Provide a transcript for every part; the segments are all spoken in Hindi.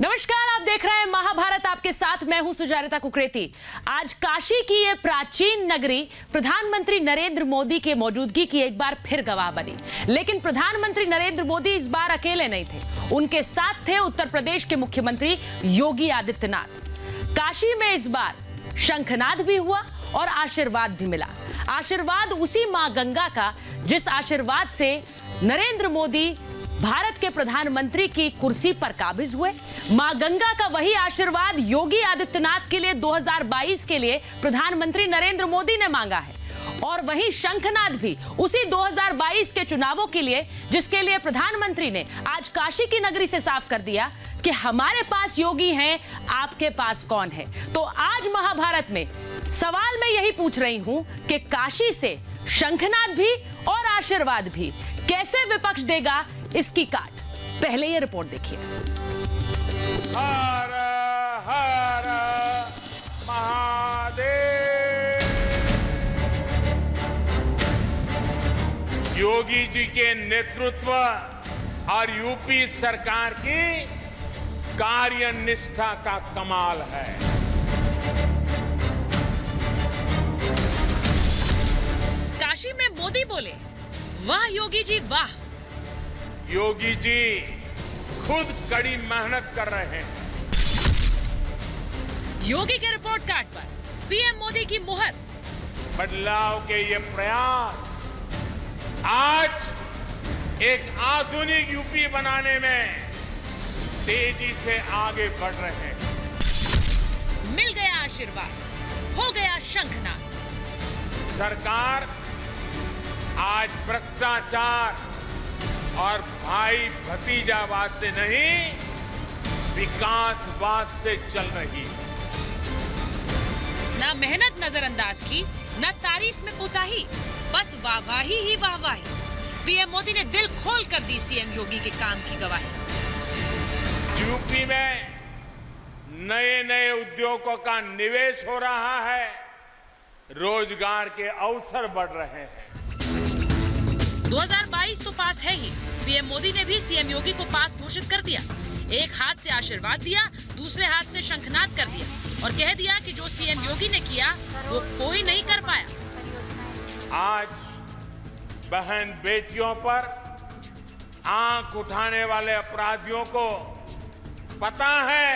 नमस्कार, आप देख रहे हैं महाभारत। आपके साथ मैं हूं सुजाता कुकरेती। आज काशी की ये प्राचीन नगरी प्रधानमंत्री नरेंद्र मोदी के मौजूदगी की एक बार फिर गवाह बनी। लेकिन प्रधानमंत्री नरेंद्र मोदी इस बार अकेले नहीं थे, उनके साथ थे उत्तर प्रदेश के मुख्यमंत्री योगी आदित्यनाथ। काशी में इस बार शंखनाद भी हुआ और आशीर्वाद भी मिला। आशीर्वाद उसी मां गंगा का जिस आशीर्वाद से नरेंद्र मोदी भारत के प्रधानमंत्री की कुर्सी पर काबिज हुए। मां गंगा का वही आशीर्वाद योगी आदित्यनाथ के लिए 2022 के लिए प्रधानमंत्री नरेंद्र मोदी ने मांगा है, और वही शंखनाद भी उसी 2022 के चुनावों के लिए जिसके लिए प्रधानमंत्री ने आज काशी की नगरी से साफ कर दिया कि हमारे पास योगी हैं, आपके पास कौन है। तो आज महाभारत में सवाल मैं यही पूछ रही हूं कि काशी से शंखनाद भी और आशीर्वाद भी कैसे विपक्ष देगा इसकी काट। पहले ये रिपोर्ट देखिए। हर हर महादेव। योगी जी के नेतृत्व और यूपी सरकार की कार्यनिष्ठा का कमाल है। काशी में मोदी बोले, वाह योगी जी वाह। योगी जी खुद कड़ी मेहनत कर रहे हैं। योगी के रिपोर्ट कार्ड पर पीएम मोदी की मुहर। बदलाव के ये प्रयास आज एक आधुनिक यूपी बनाने में तेजी से आगे बढ़ रहे हैं। मिल गया आशीर्वाद, हो गया शंखनाद। सरकार आज भ्रष्टाचार और भाई भतीजावाद से नहीं, विकासवाद से चल रही है। ना मेहनत नजरअंदाज की, ना तारीफ में कोताही, बस वाहवाही ही वाहवाही। पीएम मोदी ने दिल खोल कर दी सीएम योगी के काम की गवाही। यूपी में नए नए उद्योगों का निवेश हो रहा है, रोजगार के अवसर बढ़ रहे हैं। 2022 तो पास है ही, पीएम मोदी ने भी सीएम योगी को पास घोषित कर दिया। एक हाथ से आशीर्वाद दिया, दूसरे हाथ से शंखनाद कर दिया और कह दिया कि जो सीएम योगी ने किया वो कोई नहीं कर पाया। आज बहन बेटियों पर आंख उठाने वाले अपराधियों को पता है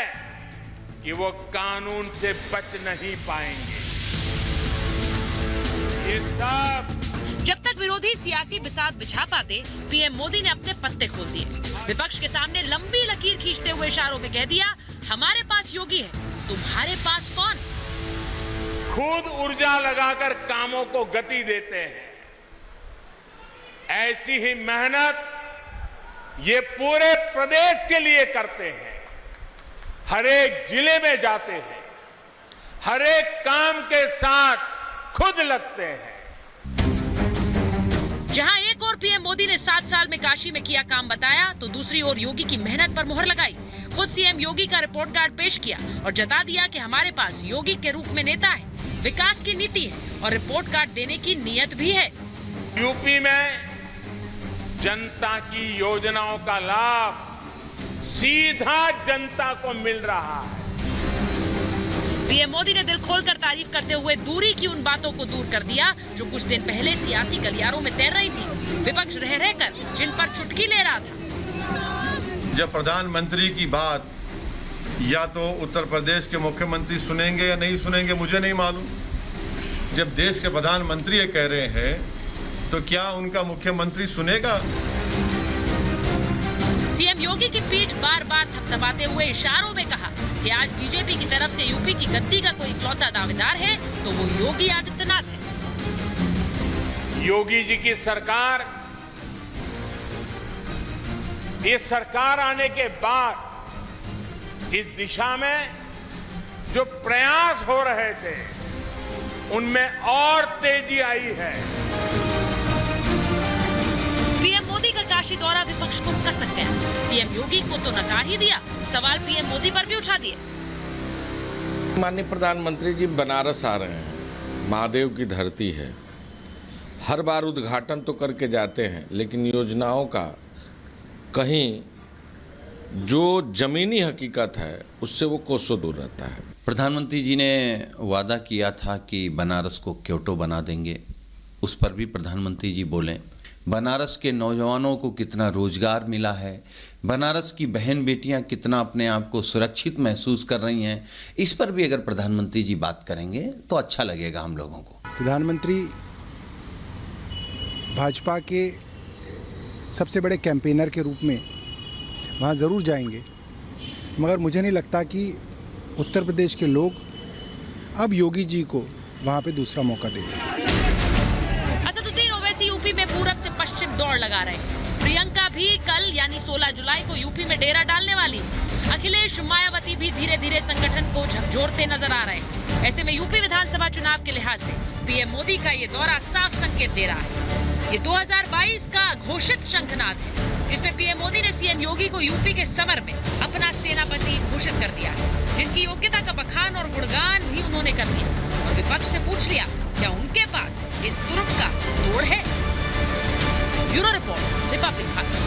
कि वो कानून से बच नहीं पाएंगे। ये सब जब तक विरोधी सियासी बिसात बिछा पाते, पीएम मोदी ने अपने पत्ते खोल दिए। विपक्ष के सामने लंबी लकीर खींचते हुए इशारों में कह दिया, हमारे पास योगी है, तुम्हारे पास कौन। खुद ऊर्जा लगाकर कामों को गति देते हैं। ऐसी ही मेहनत ये पूरे प्रदेश के लिए करते हैं। हर एक जिले में जाते हैं, हर एक काम के साथ खुद लगते हैं। जहां एक और पीएम मोदी ने 7 साल में काशी में किया काम बताया, तो दूसरी ओर योगी की मेहनत पर मुहर लगाई। खुद सीएम योगी का रिपोर्ट कार्ड पेश किया और जता दिया कि हमारे पास योगी के रूप में नेता है, विकास की नीति है और रिपोर्ट कार्ड देने की नीयत भी है। यूपी में जनता की योजनाओं का लाभ सीधा जनता को मिल रहा है। पीएम मोदी ने दिल खोलकर तारीफ करते हुए दूरी की उन बातों को दूर कर दिया जो कुछ दिन पहले सियासी गलियारों में तैर रही थी, विपक्ष रह रहकर जिन पर चुटकी ले रहा था। जब प्रधानमंत्री की बात या तो उत्तर प्रदेश के मुख्यमंत्री सुनेंगे या नहीं सुनेंगे मुझे नहीं मालूम। जब देश के प्रधानमंत्री ये कह रहे हैं तो क्या उनका मुख्यमंत्री सुनेगा? सीएम योगी की पीठ बार बार थपथपाते हुए इशारों में कहा कि आज बीजेपी की तरफ से यूपी की गद्दी का कोई इकलौता दावेदार है तो वो योगी आदित्यनाथ है। योगी जी की सरकार, ये सरकार आने के बाद इस दिशा में जो प्रयास हो रहे थे उनमें और तेजी आई है। पीएम मोदी का काशी दौरा विपक्ष को कसक गया। सीएम योगी को तो नकार ही दिया, सवाल पीएम मोदी पर भी उठा दिए। माननीय प्रधानमंत्री जी बनारस आ रहे हैं, महादेव की धरती है। हर बार उद्घाटन तो करके जाते हैं, लेकिन योजनाओं का कहीं जो जमीनी हकीकत है उससे वो कोसों दूर रहता है। प्रधानमंत्री जी ने वादा किया था कि बनारस को क्योटो बना देंगे, उस पर भी प्रधानमंत्री जी बोले। बनारस के नौजवानों को कितना रोजगार मिला है, बनारस की बहन बेटियां कितना अपने आप को सुरक्षित महसूस कर रही हैं, इस पर भी अगर प्रधानमंत्री जी बात करेंगे तो अच्छा लगेगा हम लोगों को। प्रधानमंत्री भाजपा के सबसे बड़े कैंपेनर के रूप में वहाँ ज़रूर जाएंगे, मगर मुझे नहीं लगता कि उत्तर प्रदेश के लोग अब योगी जी को वहाँ पे दूसरा मौका देंगे। असदुद्दीन ओवैसी यूपी में पूरब से पश्चिम दौड़ लगा रहे हैं। प्रियंका भी कल यानी 16 जुलाई को यूपी में डेरा डालने वाली। अखिलेश मायावती भी धीरे धीरे संगठन को झकझोरते नजर आ रहे हैं। ऐसे में यूपी विधानसभा चुनाव के लिहाज से पीएम मोदी का ये दौरा साफ संकेत दे रहा है। ये 2022 का घोषित शंखनाद है, जिसमें पीएम मोदी ने सीएम योगी को यूपी के समर में अपना सेनापति घोषित कर दिया है, जिनकी योग्यता का बखान और गुणगान भी उन्होंने कर दिया और विपक्ष से पूछ लिया क्या उनके पास इस तुरुप का तोड़ है। Bureau report, Republic Bharat.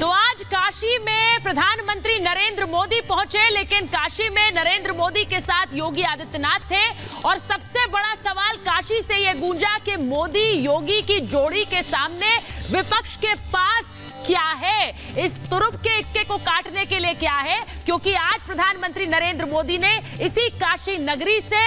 तो आज काशी में प्रधानमंत्री नरेंद्र मोदी पहुंचे, लेकिन काशी में नरेंद्र मोदी के साथ योगी आदित्यनाथ थे और सबसे बड़ा सवाल काशी से यह गूंजा कि मोदी योगी की जोड़ी के सामने विपक्ष के पास क्या है, इस तुरुप के इक्के को काटने के लिए क्या है, क्योंकि आज प्रधानमंत्री नरेंद्र मोदी ने इसी काशी नगरी से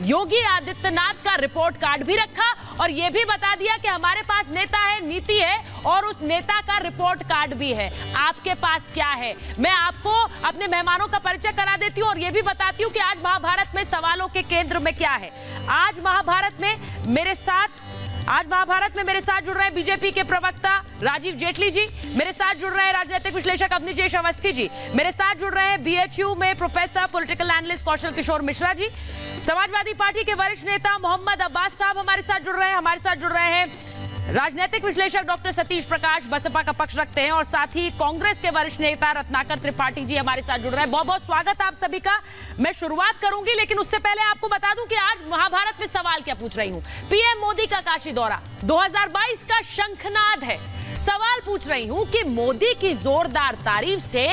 योगी आदित्यनाथ का रिपोर्ट कार्ड भी रखा और यह भी बता दिया कि हमारे पास नेता है, नीति है और उस नेता का रिपोर्ट कार्ड भी है। आपके पास क्या है? मैं आपको अपने मेहमानों का परिचय करा देती हूँ और यह भी बताती हूँ कि आज महाभारत में सवालों के केंद्र में क्या है। आज महाभारत में मेरे साथ जुड़ रहे हैं बीजेपी के प्रवक्ता राजीव जेटली जी, मेरे साथ जुड़ रहे हैं राजनीतिक विश्लेषक अवनीश अवस्थी जी, मेरे साथ जुड़ रहे हैं बीएचयू में professor political analyst Kaushal Kishore Mishra ji, Samajwadi party के वरिष्ठ नेता मोहम्मद अब्बास साहब हमारे साथ जुड़ रहे हैं राजनीतिक विश्लेषक डॉक्टर सतीश प्रकाश बसपा का पक्ष रखते हैं और साथ ही कांग्रेस के वरिष्ठ नेता रत्नाकर त्रिपाठी जी हमारे साथ जुड़ रहे हैं। बहुत बहुत स्वागत आप सभी का। मैं शुरुआत करूंगी, लेकिन उससे पहले आपको बता दूं कि आज महाभारत में सवाल क्या पूछ रही हूं। पीएम मोदी का काशी दौरा 2022 का शंखनाद है। सवाल पूछ रही हूं कि मोदी की जोरदार तारीफ से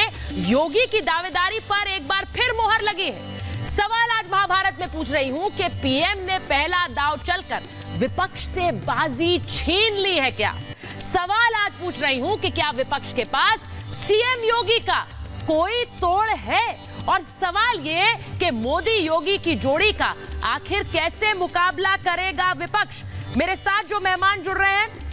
योगी की दावेदारी पर एक बार फिर मोहर लगी है। सवाल आज महाभारत में पूछ रही हूं कि पीएम ने पहला दांव चलकर विपक्ष से बाजी छीन ली है क्या? सवाल आज पूछ रही हूं कि क्या विपक्ष के पास सीएम योगी का कोई तोड़ है? और सवाल ये कि मोदी योगी की जोड़ी का आखिर कैसे मुकाबला करेगा विपक्ष? मेरे साथ जो मेहमान जुड़ रहे हैं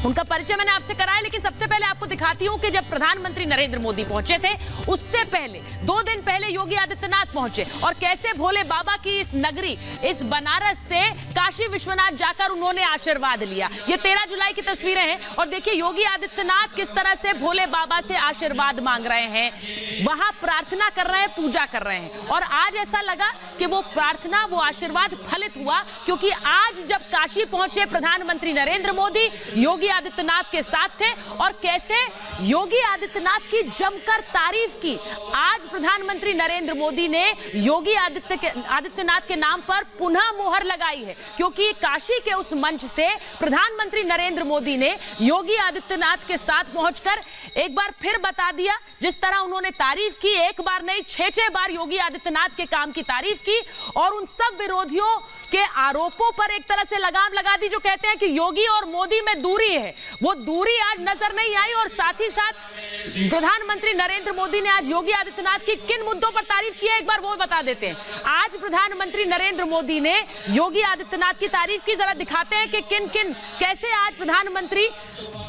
उनका परिचय मैंने आपसे कराया, लेकिन सबसे पहले आपको दिखाती हूं कि जब प्रधानमंत्री नरेंद्र मोदी पहुंचे थे उससे पहले 2 दिन पहले योगी आदित्यनाथ पहुंचे और कैसे भोले बाबा की इस नगरी, इस बनारस से काशी विश्वनाथ जाकर उन्होंने आशीर्वाद लिया। ये 13 जुलाई की तस्वीरें हैं और देखिए योगी आदित्यनाथ किस तरह से भोले बाबा से आशीर्वाद मांग रहे हैं, वहां प्रार्थना कर रहे हैं, पूजा कर रहे हैं। और आज ऐसा लगा कि वो प्रार्थना, वो आशीर्वाद फलित हुआ, क्योंकि आज जब काशी पहुंचे प्रधानमंत्री नरेंद्र मोदी योगी आदित्यनाथ के साथ थे और कैसे योगी आदित्यनाथ की जमकर तारीफ की। आज प्रधानमंत्री नरेंद्र मोदी ने योगी आदित्यनाथ के नाम पर पुनः मोहर लगाई है, क्योंकि काशी के उस मंच से प्रधानमंत्री नरेंद्र मोदी ने योगी आदित्यनाथ के साथ पहुंचकर एक बार फिर बता दिया, जिस तरह उन्होंने तारीफ की, एक बार नहीं 6 बार योगी आदित्यनाथ के काम की तारीफ की और उन सब विरोधियों के आरोपों पर एक तरह से लगाम लगा दी जो कहते हैं कि योगी और मोदी में दूरी है। वो दूरी आज नजर नहीं आई और साथ ही साथ प्रधानमंत्री नरेंद्र मोदी ने आज योगी आदित्यनाथ की किन मुद्दों पर तारीफ की है एक बार वो बता देते हैं। आज प्रधानमंत्री नरेंद्र मोदी ने योगी आदित्यनाथ की तारीफ की, जरा दिखाते हैं कि किन किन कैसे आज प्रधानमंत्री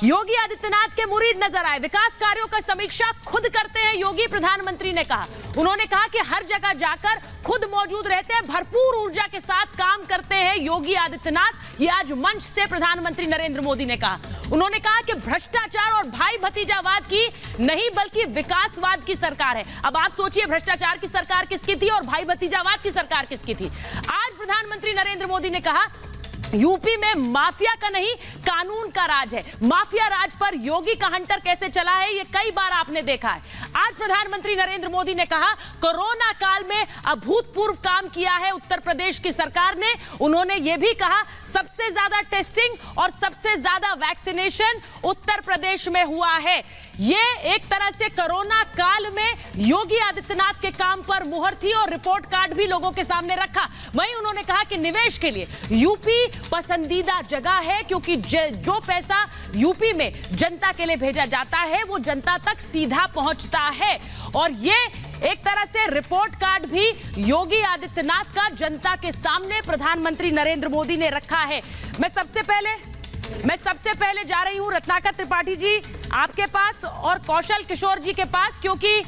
योगी आदित्यनाथ के मुरीद नजर आए। विकास कार्यों का समीक्षा खुद करते हैं योगी, प्रधानमंत्री ने कहा। उन्होंने कहा कि हर जगह जाकर खुद मौजूद रहते हैं, भरपूर ऊर्जा के साथ काम करते हैं योगी आदित्यनाथ। ये आज मंच से प्रधानमंत्री नरेंद्र मोदी ने कहा। उन्होंने कहा कि भ्रष्टाचार और भाई भतीजावाद की नहीं बल्कि विकासवाद की सरकार है। अब आप सोचिए भ्रष्टाचार की सरकार किसकी थी और भाई भतीजावाद की सरकार किसकी थी। आज प्रधानमंत्री नरेंद्र मोदी ने कहा यूपी में माफिया का नहीं कानून का राज है। माफिया राज पर योगी का हंटर कैसे चला है ये कई बार आपने देखा है। आज प्रधानमंत्री नरेंद्र मोदी ने कहा कोरोना काल में अभूतपूर्व काम किया है उत्तर प्रदेश की सरकार ने। उन्होंने यह भी कहा सबसे ज्यादा टेस्टिंग और सबसे ज्यादा वैक्सीनेशन उत्तर प्रदेश में हुआ है। ये एक तरह से कोरोना काल में योगी आदित्यनाथ के काम पर मुहर थी और रिपोर्ट कार्ड भी लोगों के सामने रखा। वहीं उन्होंने कहा कि निवेश के लिए यूपी पसंदीदा जगह है क्योंकि जो पैसा यूपी में जनता के लिए भेजा जाता है वो जनता तक सीधा पहुंचता है। और ये एक तरह से रिपोर्ट कार्ड भी योगी आदित्यनाथ का जनता के सामने प्रधानमंत्री नरेंद्र मोदी ने रखा है। मैं सबसे पहले जा रही हूं रत्नाकर त्रिपाठी जी आपके पास और कौशल किशोर जी के पास, क्योंकि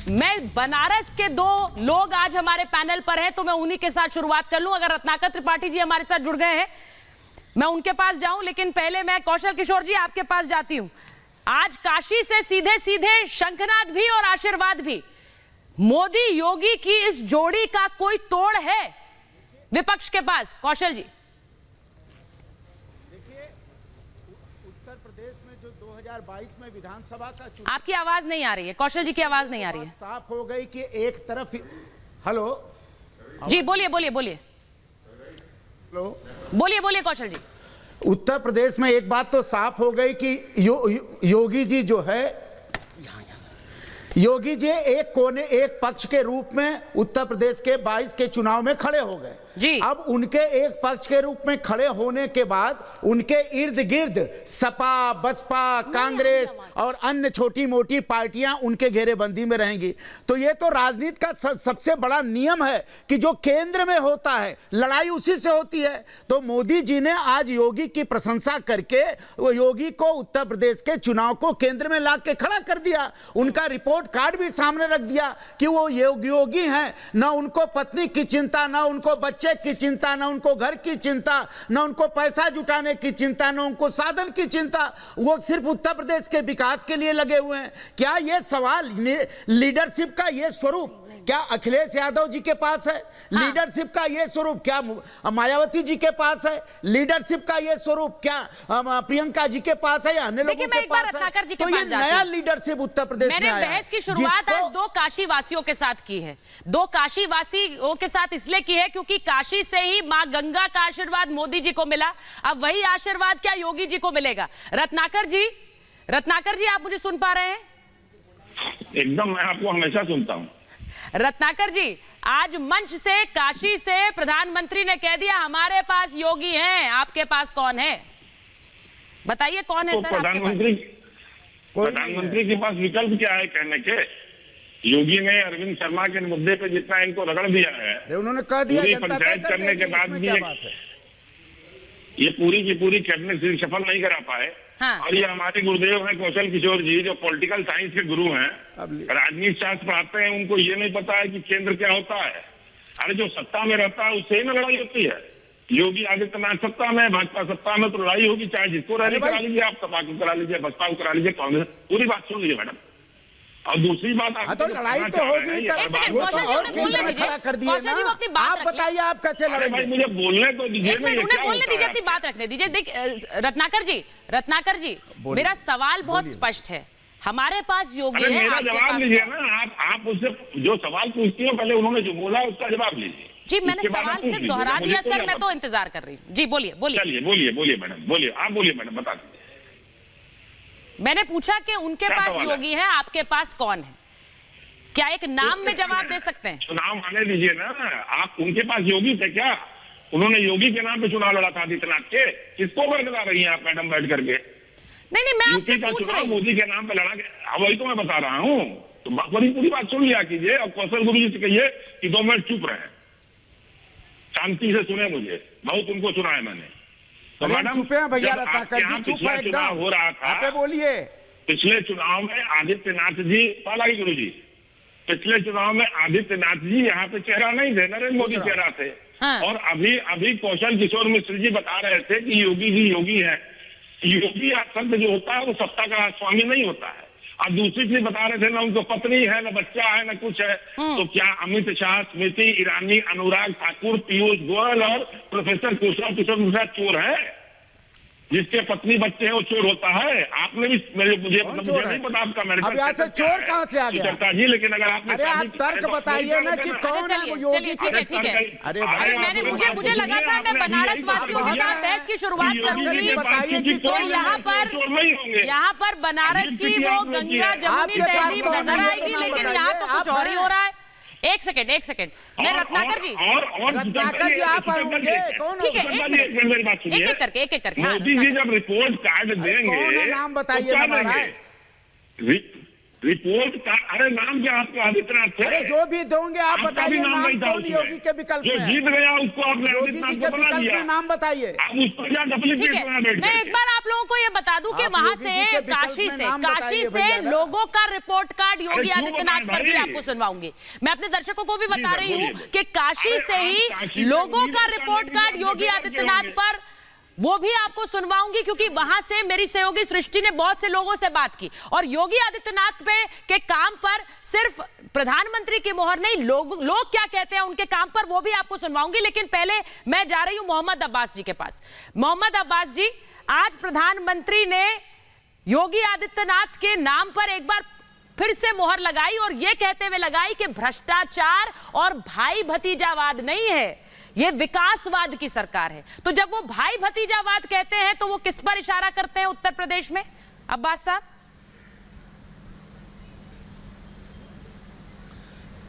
मैं बनारस के दो लोग आज हमारे पैनल पर हैं तो मैं उन्हीं के साथ शुरुआत कर लूं। अगर रत्नाकर त्रिपाठी जी हमारे साथ जुड़ गए हैं मैं उनके पास जाऊं, लेकिन पहले मैं कौशल किशोर जी आपके पास जाती हूं। आज काशी से सीधे सीधे शंखनाद भी और आशीर्वाद भी। मोदी योगी की इस जोड़ी का कोई तोड़ है विपक्ष के पास? कौशल जी। उत्तर प्रदेश में जो 2022 में विधानसभा का चुनाव, आपकी आवाज नहीं आ रही है कौशल जी की आवाज नहीं आ रही है। साफ हो गई कि एक तरफ हेलो जी बोलिए बोलिए कौशल जी। उत्तर प्रदेश में एक बात तो साफ हो गई कि योगी जी जो है योगी जी एक पक्ष के रूप में उत्तर प्रदेश के 22 के चुनाव में खड़े हो गए जी। अब उनके एक पक्ष के रूप में खड़े होने के बाद उनके इर्द गिर्द सपा, बसपा, कांग्रेस और अन्य छोटी मोटी पार्टियां उनके घेरेबंदी में रहेंगी। तो ये तो राजनीति का सबसे बड़ा नियम है कि जो केंद्र में होता है लड़ाई उसी से होती है। तो मोदी जी ने आज योगी की प्रशंसा करके वो योगी को उत्तर प्रदेश के चुनाव को केंद्र में ला के खड़ा कर दिया। उनका रिपोर्ट कार्ड भी सामने रख दिया कि वो योगी हैं, ना उनको पत्नी की चिंता, ना उनको बच्चे की चिंता, ना उनको घर की चिंता, ना उनको पैसा जुटाने की चिंता, ना उनको साधन की चिंता, वो सिर्फ उत्तर प्रदेश के विकास के लिए लगे हुए हैं। क्या ये सवाल लीडरशिप का ये स्वरूप क्या अखिलेश यादव जी के पास है? हाँ। लीडरशिप का ये स्वरूप क्या मायावती जी के पास है? लीडरशिप का ये स्वरूप क्या प्रियंका जी के पास है या अन्य लोगों के पास है? तो ये नया लीडरशिप उत्तर प्रदेश में आया है। मैंने बहस की शुरुआत आज दो काशी वासियों के साथ की है। दो काशी वासियों के साथ इसलिए की है क्योंकि काशी से ही मां गंगा का आशीर्वाद मोदी जी को मिला। अब वही आशीर्वाद क्या योगी जी को मिलेगा? रत्नाकर जी आप मुझे सुन पा रहे हैं? एकदम, मैं आपको हमेशा सुनता हूं। रत्नाकर जी, आज मंच से काशी से प्रधानमंत्री ने कह दिया हमारे पास योगी हैं, आपके पास कौन है? बताइए कौन है तो सर आपके पास? प्रधानमंत्री के पास विकल्प क्या है कहने के? योगी ने अरविंद शर्मा के मुद्दे पे जितना इनको रगड़ दिया है, उन्होंने कह दिया पंचायत करने के बाद भी ये पूरी की पूरी कैबिनेट सफल नहीं करा पाए। हाँ। और ये हमारे गुरुदेव हैं कौशल किशोर जी, जो पॉलिटिकल साइंस के गुरु हैं, राजनीति शास्त्र पढ़ाते हैं, उनको ये नहीं पता है कि केंद्र क्या होता है। अरे जो सत्ता में रहता है उससे ही ना लड़ाई होती है। योगी आदित्यनाथ सत्ता में, भाजपा सत्ता में, तो लड़ाई होगी, चाहे जिसको रैली करा लीजिए, आप सपा को करा लीजिए, बसपा को करा लीजिए, कांग्रेस। पूरी बात सुन लीजिए मैडम। और दूसरी बात, तो लड़ाई तो होगी, और केंद्र में खड़ा कर दिए ना। आप बताइए आप कैसे लड़ेंगे? मुझे बोलने तो दीजिए, उन्हें बोलने दीजिए, अपनी बात रखने दीजिए। देखिए रत्नाकर जी मेरा सवाल बहुत स्पष्ट है। हमारे पास योगी है, मेरा आपके जवाब पास लीजिए ना। आप उससे जो सवाल पूछती हो पहले उन्होंने जो बोला उसका जवाब लीजिए। जी मैंने सवाल सिर्फ दोहरा दिया सर, मैं तो इंतजार कर रही हूँ। जी बोलिए चलिए बोलिए मैडम, बोलिए आप, बोलिए मैडम, बता दीजिए। मैंने पूछा कि उनके पास योगी है, आपके पास कौन है? क्या एक नाम में जवाब दे सकते हैं? चुनाव आने दीजिए ना। आप उनके पास योगी थे क्या? उन्होंने योगी के नाम पे चुनाव लड़ा था आदित्यनाथ के। किसको बरकरा रही हैं आप मैडम बैठ करके? नहीं मैं आपसे पूछ रही हूं। मोदी के नाम पे लड़ा के, वही तो मैं बता रहा हूँ। तो पूरी बात सुन लिया कीजिए। और कौशल गुरु जी से कहिए कि 2 मिनट चुप रहे, शांति से सुने मुझे। बहुत उनको सुना है मैंने। तो मैडम चुप है भैया, रत्नाकर जी चुप है एकदम। हो रहा था, आप बोलिए। पिछले चुनाव में आदित्यनाथ जी, पालागी गुरु जी, पिछले चुनाव में आदित्यनाथ जी यहाँ पे चेहरा नहीं थे, नरेंद्र मोदी चेहरा थे। हाँ। और अभी कौशल किशोर मिश्र जी बता रहे थे कि योगी जी योगी है। योगी शब्द जो होता है वो सत्ता का स्वामी नहीं होता है, और दूसरी चीज बता रहे थे ना उनको पत्नी है ना बच्चा है ना कुछ है। तो क्या अमित शाह, स्मृति ईरानी, अनुराग ठाकुर, पीयूष गोयल और प्रोफेसर कुशल किशोर मिश्रा चोर है? जिसके पत्नी बच्चे हैं वो चोर होता है? आपने भी मुझे नहीं पता आपका मेडिकल। अब यहाँ से चोर कहाँ से आ गया चर्चा जी, लेकिन अगर आपने अरे आप तर्क बताइए ना कि कौन है वो योगी। ठीक है। अरे मैंने मुझे लगा था मैं बनारस वासियों के साथ बहस की शुरुआत करूंगी, तो यहाँ पर बनारस की वो गंगा जमुनी तहजीब नजर आएगी, लेकिन यहाँ तो कुछ और ही हो रहा है। एक सेकंड मैं रत्नाकर जी आप आएंगे कौन? ठीक है, मेरी बात सुनिए, एक एक करके मोदी जी जब रिपोर्ट कार्ड देंगे, कौन है नाम बताइए ना महाराज। रिपोर्ट का अरे नाम क्या आपको आदित्यनाथ थे? अरे जो भी दोगे आप बताइए नाम कौन योगी के विकल्प में? जो जीत गया उसको आपने योगी जी के विकल्प में नाम बताइए। आप उस पर ठीक है, मैं एक बार आप लोगों को ये बता दूं कि वहां से काशी से लोगों का रिपोर्ट कार्ड योगी आदित्यनाथ पर भी आपको सुनवाऊंगी। मैं अपने दर्शकों को भी बता रही हूँ कि काशी से ही लोगों का रिपोर्ट कार्ड योगी आदित्यनाथ पर वो भी आपको सुनवाऊंगी, क्योंकि वहां से मेरी सहयोगी सृष्टि ने बहुत से लोगों से बात की और योगी आदित्यनाथ पे के काम पर सिर्फ प्रधानमंत्री की मोहर नहीं, लोग क्या कहते हैं उनके काम पर वो भी आपको सुनवाऊंगी। लेकिन पहले मैं जा रही हूं मोहम्मद अब्बास जी के पास। मोहम्मद अब्बास जी, आज प्रधानमंत्री ने योगी आदित्यनाथ के नाम पर एक बार फिर से मोहर लगाई और यह कहते हुए लगाई कि भ्रष्टाचार और भाई भतीजावाद नहीं है, ये विकासवाद की सरकार है। तो जब वो भाई भतीजावाद कहते हैं तो वो किस पर इशारा करते हैं उत्तर प्रदेश में, अब्बास साहब?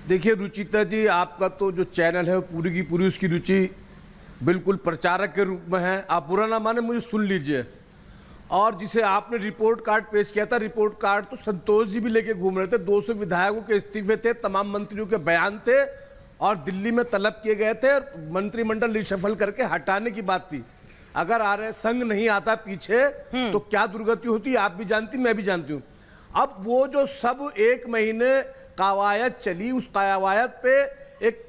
देखिए रुचिता जी, आपका तो जो चैनल है पूरी की पूरी उसकी रुचि बिल्कुल प्रचारक के रूप में है। आप बुरा ना माने, मुझे सुन लीजिए। और जिसे आपने रिपोर्ट कार्ड पेश किया था, रिपोर्ट कार्ड तो संतोष जी भी लेके घूम रहे थे। 200 विधायकों के इस्तीफे थे, तमाम मंत्रियों के बयान थे और दिल्ली में तलब किए गए थे, मंत्रिमंडल रिशफल करके हटाने की बात थी। अगर आरएस संघ नहीं आता पीछे तो क्या दुर्गति होती, आप भी जानती, मैं भी जानती हूं। अब वो जो सब 1 महीने कवायद चली, उस कवायद पे एक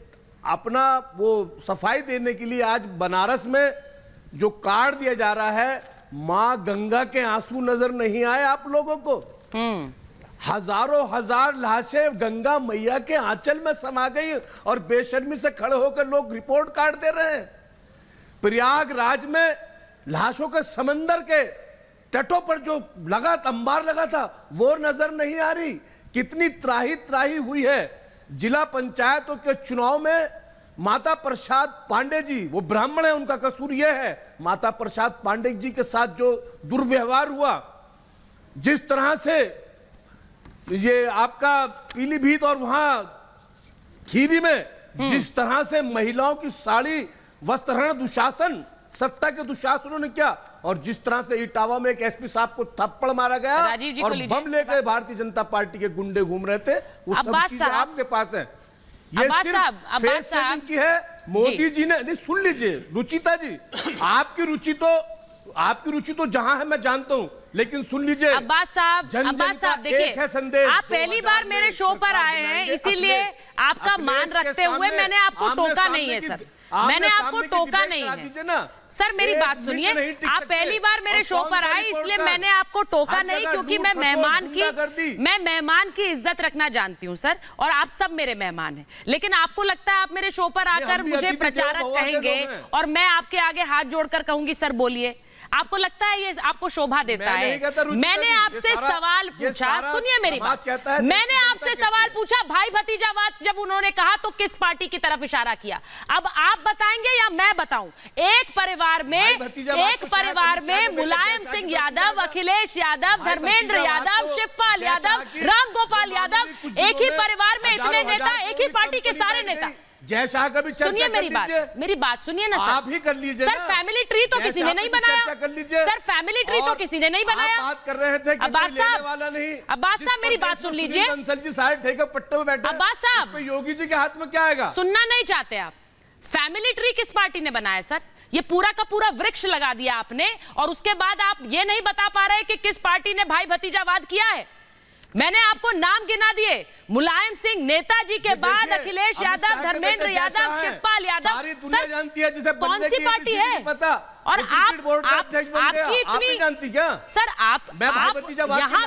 अपना वो सफाई देने के लिए आज बनारस में जो कार्ड दिया जा रहा है, मां गंगा के आंसू नजर नहीं आए आप लोगों को? हजारों हजार लाशें गंगा मैया के आंचल में समा गई और बेशर्मी से खड़े होकर लोग रिपोर्ट कार्ड दे रहे हैं। प्रयागराज में लाशों के समंदर के तटों पर जो अंबार लगा था वो नजर नहीं आ रही। कितनी त्राही हुई है। जिला पंचायतों के चुनाव में माता प्रसाद पांडे जी, वो ब्राह्मण है, उनका कसूर यह है, माता प्रसाद पांडे जी के साथ जो दुर्व्यवहार हुआ, जिस तरह से ये आपका पीलीभीत और वहां खीरी में जिस तरह से महिलाओं की साड़ी वस्त्रहरण दुशासन, सत्ता के दुशासनों ने किया, और जिस तरह से इटावा में एक एसपी साहब को थप्पड़ मारा गया और बम लेकर भारतीय जनता पार्टी के गुंडे घूम रहे थे, वो सब चीजें आपके पास है। ये सिर्फ फेस सेविंग की है। मोदी जी ने नहीं, सुन लीजिए रुचिता जी, आपकी रुचि तो जहां है मैं जानता हूं, लेकिन सुन लीजिए अब्बास साहब, देखिए आप पहली बार मेरे शो पर आए हैं, इसीलिए आपका मान रखते हुए मैंने आपको टोका नहीं है सर, मैंने आपको टोका नहीं है सर। मेरी बात सुनिए, आप पहली बार मेरे शो पर आए इसलिए मैंने आपको टोका नहीं, क्योंकि मैं मेहमान की इज्जत रखना जानती हूँ सर, और आप सब मेरे मेहमान हैं। लेकिन आपको लगता है आप मेरे शो पर आकर मुझे प्रचारक कहेंगे और मैं आपके आगे हाथ जोड़कर कहूंगी सर बोलिए? आपको लगता है ये आपको शोभा देता है? मैंने आपसे सवाल पूछा, सुनिए मेरी बात, मैंने आपसे सवाल पूछा भाई भतीजावाद जब उन्होंने कहा तो किस पार्टी की तरफ इशारा किया? अब आप बताएंगे या मैं बताऊं? एक परिवार में मुलायम सिंह यादव, अखिलेश यादव, धर्मेंद्र यादव, शिवपाल यादव, राम गोपाल यादव, एक ही परिवार में इतने नेता, एक ही पार्टी के सारे नेता। जय शाह का भी सुनिए मेरी बात सुनिए ना सर, आप ही कर लीजिए सर। फैमिली ट्री तो किसी ने नहीं बनाया सर, फैमिली ट्री तो किसी ने नहीं बनाया। बात कर रहे थे कि अब्बास साहब, वाला नहीं। अब्बास साहब मेरी बात सुन लीजिए। कंसल जी सारे ठेके पट्टों में बैठे, अब्बास साहब योगी जी के हाथ में क्या आएगा? सुनना नहीं चाहते आप? फैमिली ट्री किस पार्टी ने बनाया सर? ये पूरा का पूरा वृक्ष लगा दिया आपने, और उसके बाद आप ये नहीं बता पा रहे कि किस पार्टी ने भाई भतीजावाद किया है। मैंने आपको नाम गिना दिए। मुलायम सिंह नेताजी के बाद अखिलेश यादव, धर्मेंद्र यादव, शिवपाल यादव। सर जानती है जिसे कौन सी पार्टी है? पता और आपकी इतनी जानती क्या? सर आप यहाँ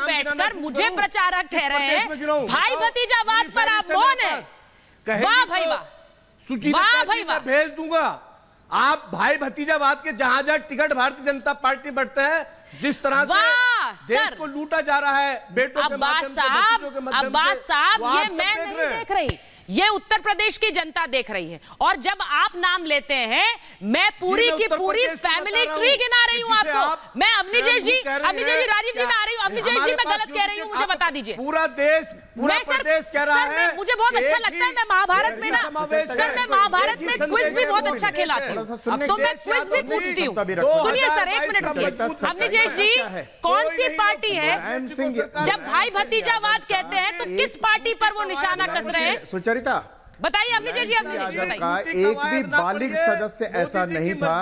बैठकर मुझे प्रचारक कह रहे हैं, भाई भतीजावाद पर आप मौन है। वाह भाई वाह, सूची वाह भाई वाह, भेज दूंगा। आप भाई भतीजावाद के जहां जहां टिकट भारतीय जनता पार्टी बढ़ते हैं, जिस तरह से देश को लूटा जा रहा है बेटों के माध्यम से, भतीजों के माध्यम से, अब्बास साहब, वो ये आप मैं सब नहीं देख रही, ये उत्तर प्रदेश की जनता देख रही है। और जब आप नाम लेते हैं, मैं पूरी की पूरी फैमिली ट्री गिना रही हूं आपको। मैं अवनीश जी, राजीव जी में आ रही हूँ। अवनीश जी मैं गलत कह रही हूँ, मुझे बता दीजिए। पूरा देश, पूरा प्रदेश कह रहा है। मुझे बहुत अच्छा लगता है, मैं महाभारत में ना सर, मैं महाभारत में क्विज भी बहुत अच्छा खेलाती हूँ, तो मैं क्विज भी पूछती हूँ। सुनिए सर, एक मिनट रुकिए। अवनीश जी, कौन सी पार्टी है जब भाई भतीजावाद कहते हैं तो किस पार्टी पर वो निशाना कस रहे हैं? सुचरिता बताइए अवनीश जी, बताइए। एक भी बालिग सदस्य ऐसा नहीं था,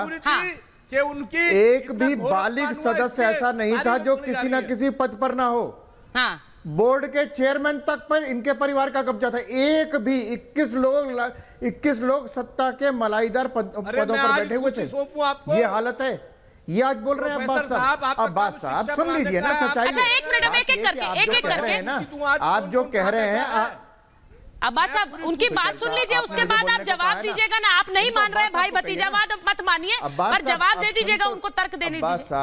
कि उनकी एक भी बालिग सदस्य ऐसा नहीं था जो किसी न किसी पद पर ना हो। हाँ, बोर्ड के चेयरमैन तक पर इनके परिवार का कब्जा था। एक भी 21 लोग सत्ता के मलाईदार पदों पर बैठे हुए थे। ये हालत है, ये आज बोल रहे हैं अब्बास साहब। सुन लीजिए ना सच्चाई। अच्छा, एक मिनट, अब एक एक करके ना, आप जो कह रहे हैं अब्बास साहब, उनकी बात सुन लीजिए, उसके बाद आप जवाब दीजिएगा ना। आप नहीं मान रहे भाई भतीजावाद, मत मानिए, पर जवाब दे दीजिएगा, उनको तर्क देने दीजिए।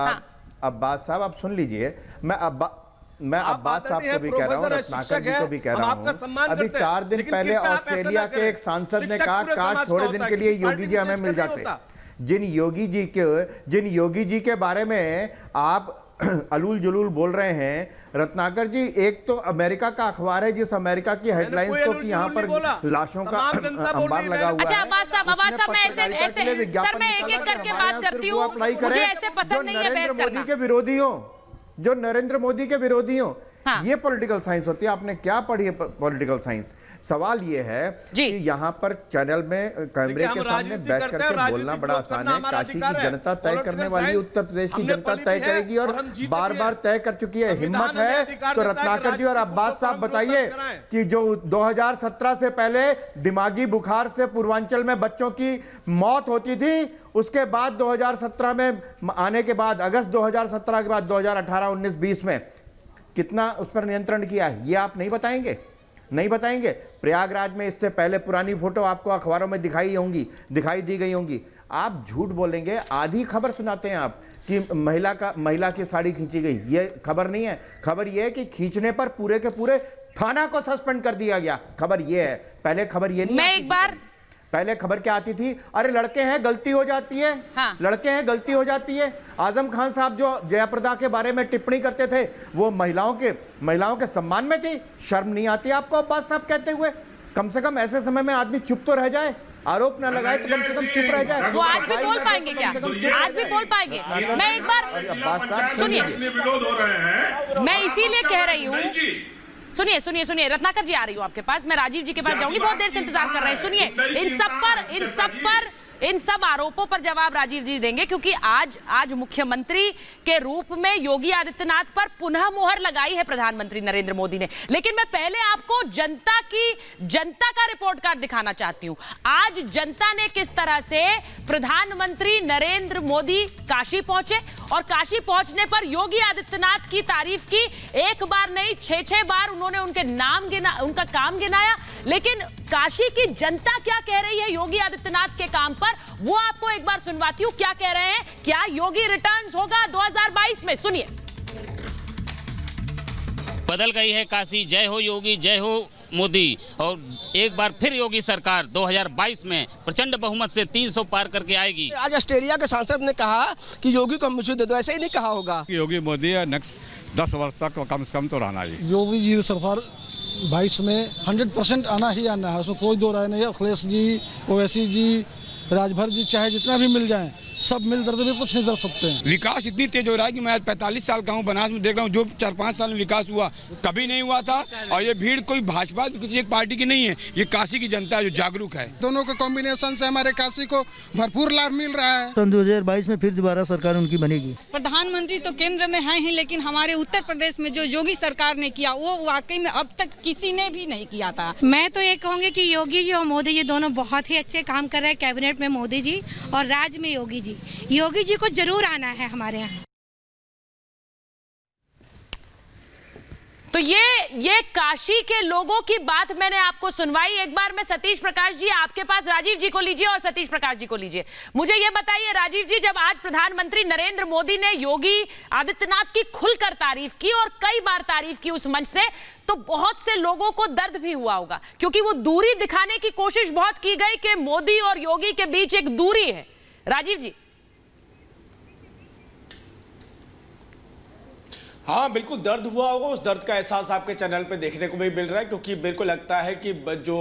अब्बास साहब आप सुन लीजिए, मैं अब्बास साहब को भी कह रहा हूँ, रत्नाकर जी को भी कह रहा हूँ। अभी 4 दिन पहले ऑस्ट्रेलिया के एक सांसद ने कहा काश थोड़े दिन के लिए योगी जी हमें मिल जाते। जिन योगी जी के बारे में आप अलूल जुलूल बोल रहे हैं, रत्नाकर जी, एक तो अमेरिका का अखबार है जिस अमेरिका की हेडलाइंस को कि यहाँ पर लाशों का अंबार लगा हुआ है। अच्छा अब्बास साहब, मैं ऐसे सर, मैं एक एक करके बात करती हूँ, मुझे ऐसे पसंद नहीं है बहस करना। के विरोधी हो, जो नरेंद्र मोदी के विरोधी हो, ये पॉलिटिकल साइंस होती है। आपने क्या पढ़ी है पॉलिटिकल साइंस? सवाल ये है कि यहाँ पर चैनल में कैमरे के सामने बैठ करके बोलना बड़ा आसान है। काशी की जनता तय करने वाली, उत्तर प्रदेश की जनता तय करेगी और बार बार तय कर चुकी है। हिम्मत है तो रत्नाकर जी और अब्बास साहब बताइए कि जो 2017 से पहले दिमागी बुखार से पूर्वांचल में बच्चों की मौत होती थी, उसके बाद 2017 में आने के बाद, अगस्त 2017 के बाद 2018, 19, 20 में कितना उस पर नियंत्रण किया है, ये आप नहीं बताएंगे? नहीं बताएंगे। प्रयागराज में इससे पहले पुरानी फोटो आपको अखबारों में दिखाई दी गई होंगी। आप झूठ बोलेंगे, आधी खबर सुनाते हैं आप कि महिला की साड़ी खींची गई। ये खबर नहीं है। खबर ये है कि खींचने पर पूरे के पूरे थाना को सस्पेंड कर दिया गया। खबर ये है। पहले खबर ये नहीं, मैं एक बार पहले खबर क्या आती थी? अरे लड़के हैं, गलती हो जाती है। हाँ। लड़के हैं, गलती हो जाती है। आजम खान साहब जो जयाप्रदा के बारे में टिप्पणी करते थे, वो महिलाओं के सम्मान में थी। शर्म नहीं आती आपको अब्बास साहब कहते हुए? कम से कम ऐसे समय में आदमी चुप तो रह जाए, आरोप न लगाए तो कम से कम चुप रह जाए। वो आज भी बोल पाएंगे क्या? आज भी बोल पाएंगे? मैं एक बार सुनिए, मैं इसीलिए कह रही हूँ, सुनिए रत्नाकर जी, आ रही हूँ आपके पास। मैं राजीव जी के पास जाऊंगी, बहुत देर से इंतजार कर रहे हैं। सुनिए, इन सब आरोपों पर जवाब राजीव जी देंगे, क्योंकि आज मुख्यमंत्री के रूप में योगी आदित्यनाथ पर पुनः मोहर लगाई है प्रधानमंत्री नरेंद्र मोदी ने। लेकिन मैं पहले आपको जनता का रिपोर्ट कार्ड दिखाना चाहती हूं। आज जनता ने किस तरह से प्रधानमंत्री नरेंद्र मोदी काशी पहुंचे, और काशी पहुंचने पर योगी आदित्यनाथ की तारीफ की। एक बार नहीं, 6 बार उन्होंने उनका काम गिनाया। लेकिन काशी की जनता क्या कह रही है योगी आदित्यनाथ के काम पर, वो आपको एक बार सुनवाती हूं। क्या कह रहे हैं? क्या योगी रिटर्न्स होगा 2022 में? सुनिए। बदल गई है काशी, जय हो योगी, जय हो मोदी। और एक बार फिर योगी सरकार 2022 में प्रचंड बहुमत से 300 पार करके आएगी। आज ऑस्ट्रेलिया के सांसद ने कहा कि योगी को हम मुझे दे दो, ऐसे ही नहीं कहा होगा। योगी मोदी नेक्स्ट 10 वर्ष तक कम से कम तो रहना ही। योगी जी सरकार 22 में 100% आना ही आना है, उसमें कोई दो राय नहीं है। अखिलेश जी, ओवैसी जी, राजभर जी, चाहे जितना भी मिल जाएं, सब मिल दर्द में कुछ नहीं कर सकते हैं। विकास इतनी तेज हो रहा है कि मैं आज 45 साल का हूँ, बनारस में देख रहा हूँ जो 4-5 साल में विकास हुआ कभी नहीं हुआ था। और ये भीड़ कोई भाजपा किसी एक पार्टी की नहीं है, ये काशी की जनता है जो जागरूक है। दोनों के कॉम्बिनेशन से हमारे काशी को भरपूर लाभ मिल रहा है। सन 2022 में फिर दोबारा सरकार उनकी बनेगी। प्रधानमंत्री तो केंद्र में है ही, लेकिन हमारे उत्तर प्रदेश में जो योगी सरकार ने किया वो वाकई में अब तक किसी ने भी नहीं किया था। मैं तो ये कहूँगी कि योगी जी और मोदी जी दोनों बहुत ही अच्छे काम कर रहे हैं। कैबिनेट में मोदी जी और राज्य में योगी जी को जरूर आना है हमारे यहाँ। तो ये काशी के लोगों की बात मैंने आपको सुनवाई। एक बार मैं सतीश प्रकाश जी आपके पास, राजीव जी को लीजिए और सतीश प्रकाश जी को लीजिए। मुझे ये बताइए राजीव जी, जब आज प्रधानमंत्री नरेंद्र मोदी ने योगी आदित्यनाथ की खुलकर तारीफ की और कई बार तारीफ की उस मंच से, तो बहुत से लोगों को दर्द भी हुआ होगा, क्योंकि वो दूरी दिखाने की कोशिश बहुत की गई कि मोदी और योगी के बीच एक दूरी है। राजीव जी। हाँ बिल्कुल दर्द हुआ होगा, उस दर्द का एहसास आपके चैनल पे देखने को भी मिल रहा है, क्योंकि बिल्कुल लगता है कि जो